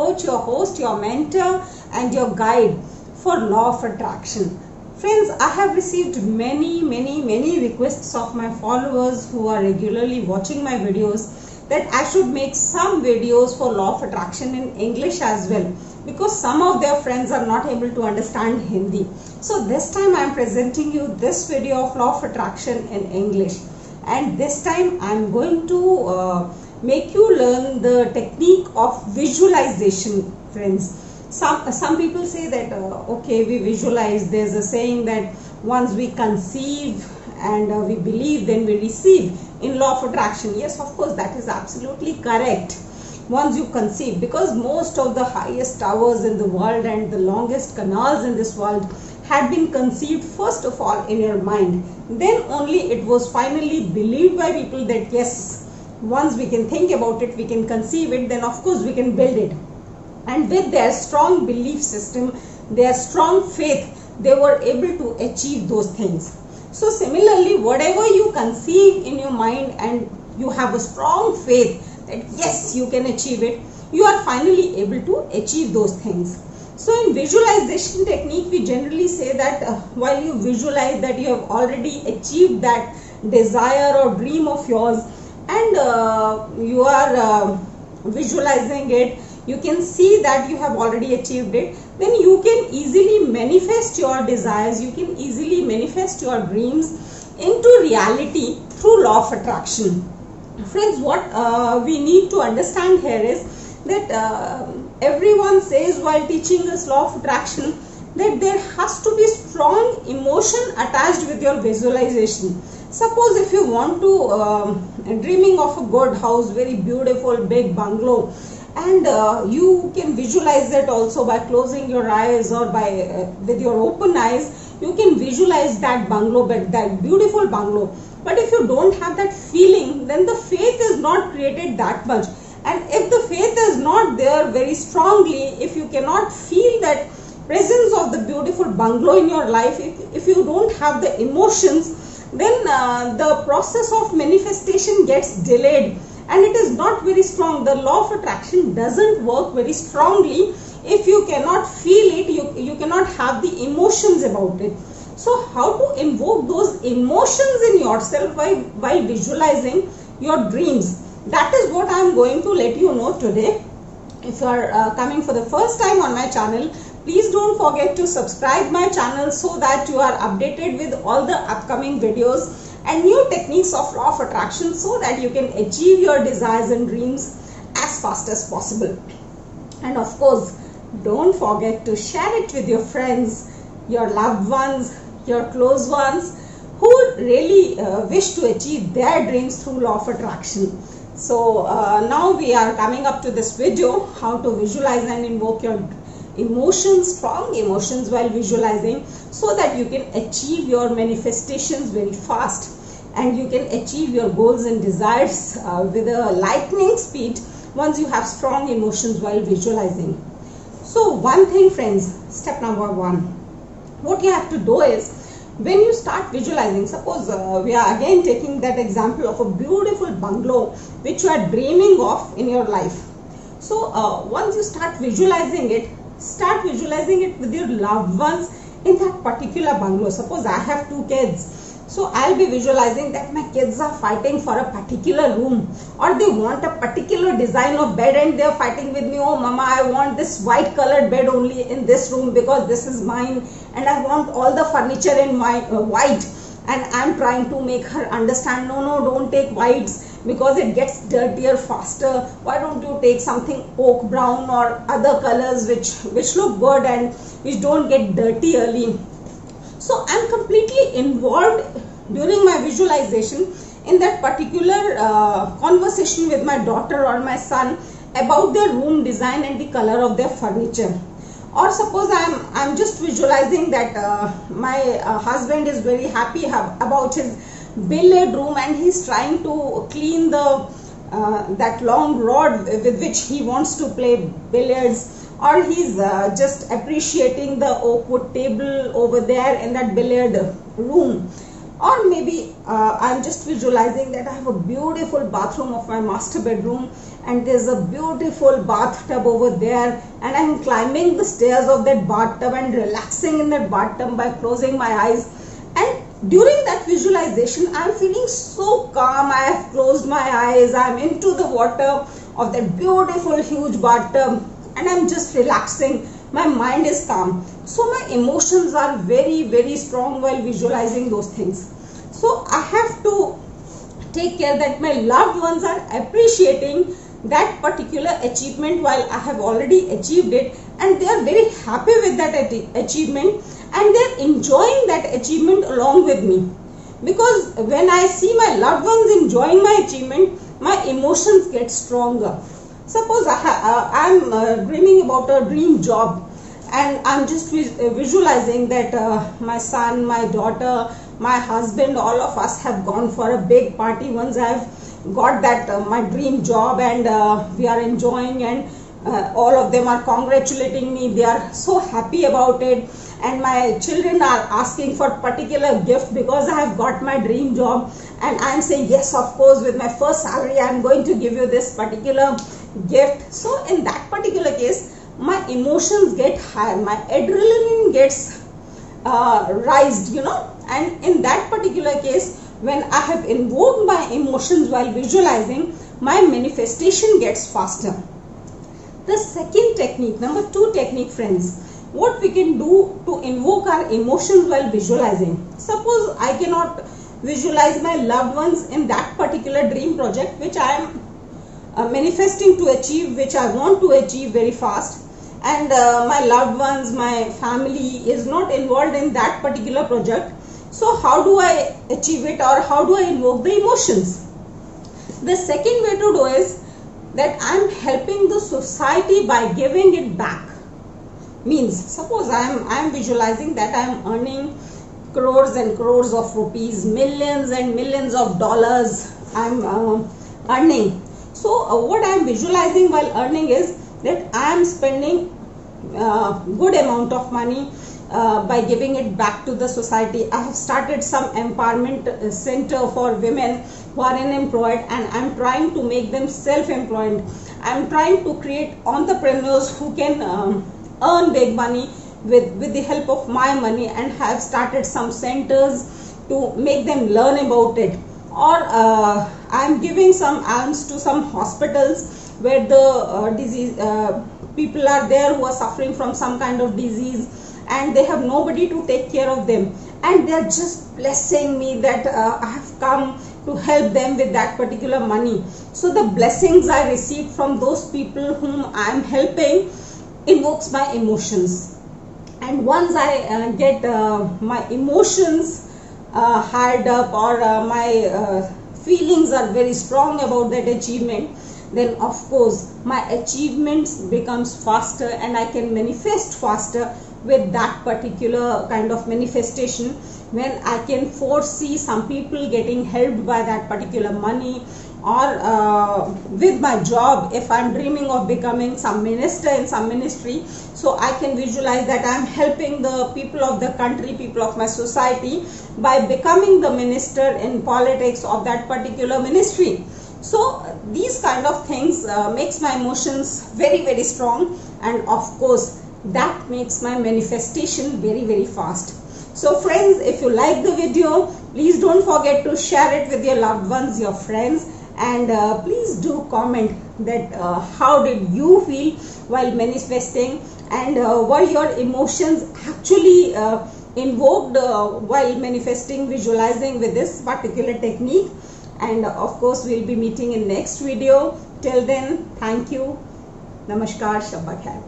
coach, your host, your mentor and your guide for Law of Attraction. Friends, I have received many requests of my followers who are regularly watching my videos that I should make some videos for Law of Attraction in English as well, because some of their friends are not able to understand Hindi. So this time I am presenting you this video of Law of Attraction in English, and this time I am going to make you learn the technique of visualization, friends. Some people say that okay, we visualize. There's a saying that once we conceive and we believe, then we receive in Law of Attraction. Yes, of course, that is absolutely correct. Once you conceive, because most of the highest towers in the world and the longest canals in this world had been conceived first of all in your mind. Then only it was finally believed by people that yes, once we can think about it, we can conceive it, then of course we can build it. And with their strong belief system, their strong faith, they were able to achieve those things. So similarly, whatever you conceive in your mind and you have a strong faith that yes, you can achieve it, you are finally able to achieve those things. So in visualization technique, we generally say that while you visualize that you have already achieved that desire or dream of yours, and you are visualizing it, you can see that you have already achieved it, then you can easily manifest your desires, you can easily manifest your dreams into reality through Law of Attraction. Friends, what we need to understand here is that everyone says while teaching us Law of Attraction that there has to be strong emotion attached with your visualization. Suppose if you want to dreaming of a good house, very beautiful big bungalow, and you can visualize it also by closing your eyes or by with your open eyes, you can visualize that bungalow, that beautiful bungalow. But if you don't have that feeling, then the faith is not created that much. And if the faith is not there very strongly, if you cannot feel that presence of the beautiful bungalow in your life, if you don't have the emotions, then the process of manifestation gets delayed and it is not very strong. The Law of Attraction doesn't work very strongly if you cannot feel it, you cannot have the emotions about it. So how to invoke those emotions in yourself while visualizing your dreams? That is what I am going to let you know today. If you are coming for the first time on my channel, please don't forget to subscribe my channel so that you are updated with all the upcoming videos and new techniques of Law of Attraction so that you can achieve your desires and dreams as fast as possible. And of course, don't forget to share it with your friends, your loved ones, your close ones who really wish to achieve their dreams through Law of Attraction. So now we are coming up to this video, how to visualize and invoke your emotions, strong emotions while visualizing, so that you can achieve your manifestations very fast and you can achieve your goals and desires with a lightning speed once you have strong emotions while visualizing. So one thing, friends, step number one, what you have to do is, when you start visualizing, suppose we are again taking that example of a beautiful bungalow which you are dreaming of in your life. So once you start visualizing it with your loved ones in that particular bungalow. Suppose I have 2 kids, so I'll be visualizing that my kids are fighting for a particular room, or they want a particular design of bed and they're fighting with me. Oh mama, I want this white colored bed only in this room because this is mine, and I want all the furniture in my white. And I'm trying to make her understand, no, don't take whites because it gets dirtier faster. Why don't you take something oak brown or other colors which look good and which don't get dirty early. So I'm completely involved during my visualization in that particular conversation with my daughter or my son about their room design and the color of their furniture. Or suppose I'm just visualizing that my husband is very happy about his billiard room and he's trying to clean the that long rod with which he wants to play billiards, or he's just appreciating the oak wood table over there in that billiard room. Or maybe I'm just visualizing that I have a beautiful bathroom of my master bedroom and there's a beautiful bathtub over there, and I'm climbing the stairs of that bathtub and relaxing in that bathtub by closing my eyes. And during that visualization, I'm feeling so calm. I have closed my eyes, I'm into the water of that beautiful huge bathtub, and I'm just relaxing. My mind is calm. So my emotions are very, very strong while visualizing those things. So I have to take care that my loved ones are appreciating that particular achievement while I have already achieved it, and they are very happy with that achievement, and they are enjoying that achievement along with me. Because when I see my loved ones enjoying my achievement, my emotions get stronger. Suppose I'm dreaming about a dream job, and I'm just visualizing that my son, my daughter, my husband, all of us have gone for a big party once I've got that my dream job, and we are enjoying, and all of them are congratulating me. They are so happy about it, and my children are asking for particular gift because I have got my dream job, and I'm saying yes, of course, with my first salary I'm going to give you this particular gift. So in that particular case, my emotions get higher, my adrenaline gets raised, and in that particular case, when I have invoked my emotions while visualizing, my manifestation gets faster. The second technique, number 2 technique, friends, what we can do to invoke our emotions while visualizing. Suppose I cannot visualize my loved ones in that particular dream project which I am manifesting to achieve, which I want to achieve very fast, and my loved ones, my family is not involved in that particular project. So how do I achieve it, or how do I invoke the emotions? The second way to do is that I'm helping the society by giving it back. Means, suppose I'm visualizing that I'm earning crores and crores of rupees, millions and millions of dollars I'm earning. So what I'm visualizing while earning is that I'm spending good amount of money by giving it back to the society. I have started some empowerment center for women who are unemployed, and I'm trying to make them self-employed. I'm trying to create entrepreneurs who can earn big money with the help of my money, and have started some centers to make them learn about it. Or I'm giving some alms to some hospitals where the disease people are there who are suffering from some kind of disease, and they have nobody to take care of them, and they are just blessing me that I have come to help them with that particular money. So the blessings I received from those people whom I am helping invokes my emotions. And once I get my emotions hard up, or my feelings are very strong about that achievement, then of course my achievements becomes faster, and I can manifest faster with that particular kind of manifestation, when I can foresee some people getting helped by that particular money, or with my job, if I'm dreaming of becoming some minister in some ministry, so I can visualize that I'm helping the people of the country, people of my society, by becoming the minister in politics of that particular ministry. So these kind of things makes my emotions very, very strong, and of course that makes my manifestation very, very fast. So friends, if you like the video, please don't forget to share it with your loved ones, your friends, and please do comment that how did you feel while manifesting, and were your emotions actually invoked while manifesting, visualizing with this particular technique. And of course we'll be meeting in next video. Till then, thank you. Namaskar, Shabba Khair.